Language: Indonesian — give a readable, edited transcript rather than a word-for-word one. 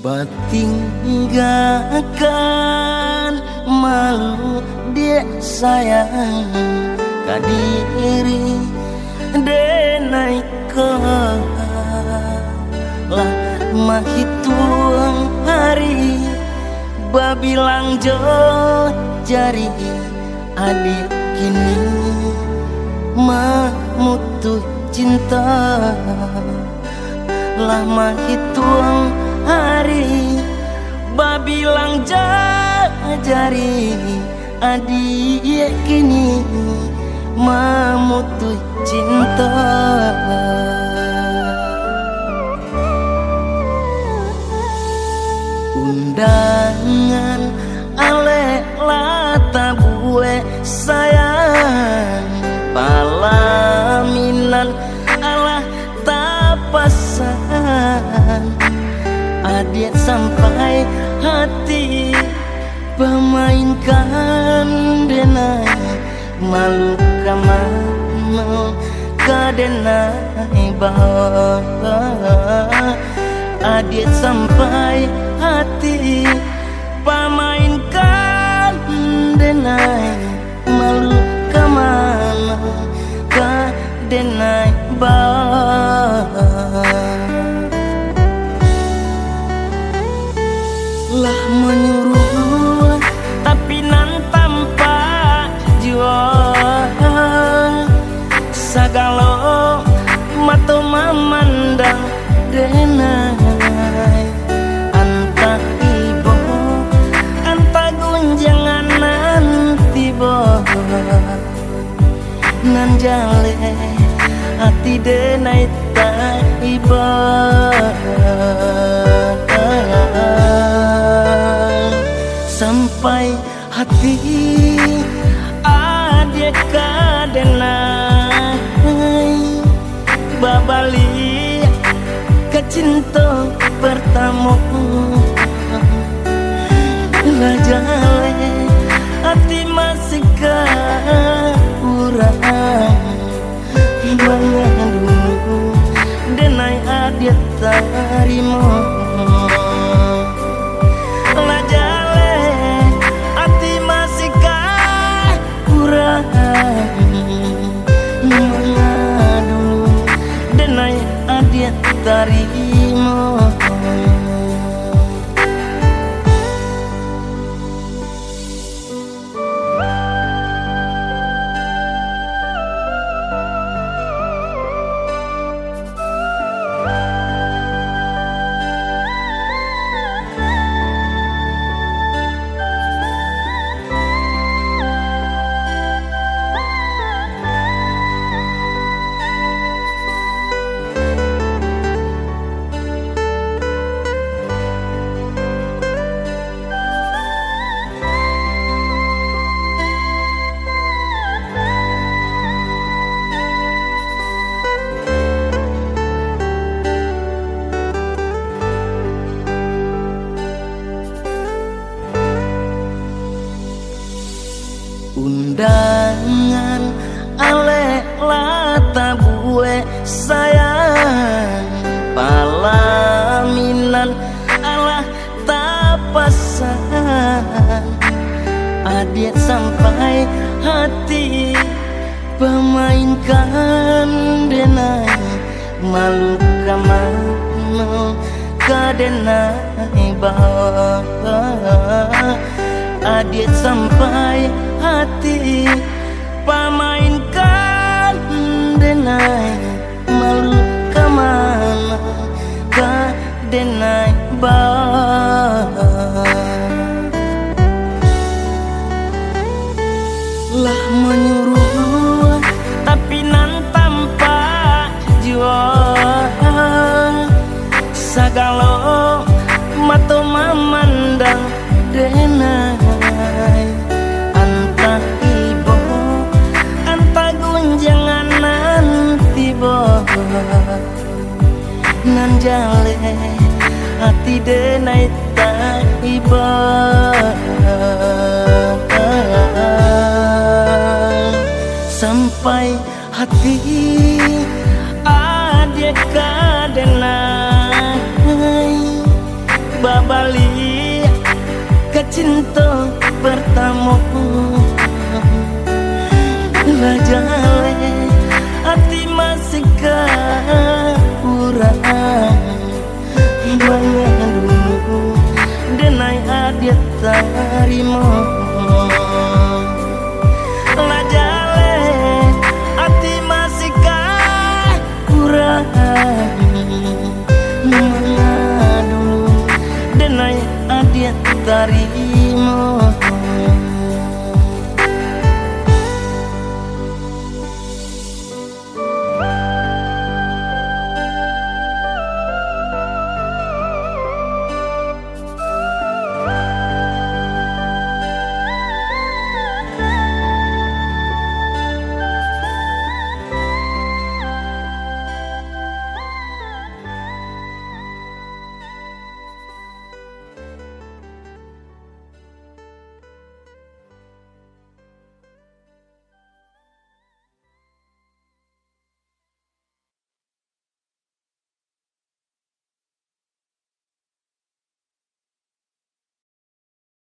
Batinggalkan malu dia sayang kadiri denai lah mahituang hari babilang jo jari adik kini memutuh cinta lah mahituang hari babilang jari adik kini memutuh cinta. Undangan ale lata bue sayang palaminan alah tapasan adik sampai hati pemainkan denai malu kamano kadenai bawa adik sampai hati pemainkan denai malu kamano kadenai bawa lah menyuruh tapi nan tanpa jual sagalo mato memandang denai anta ibo anta gunjangan nanti bo nan jale hati denai tak ibo sampai hati adik kadenai babali ke cinta pertama lajale hati masih kurang mengadu denai adik tarimo mengadu denai adik tarimo. Undangan ale lata bue sayang palaminan alah tapasan adik sampai hati pemainkan denai malu kamano kadenai bawa adik sampai hati pemainkan denai malu kamano kadenai bawa lah menyuruh tapi nan tanpa jual sagalo mato memandang denai anta ibo anta gunjangan nanti bo nan jale hati denai tak ibo sampai hati adik kadenai cinta pertama lajale hati masih kurang banget dulu denai hadiah tarimo lajale hati masih kurang banget dulu denai hadiah tarimo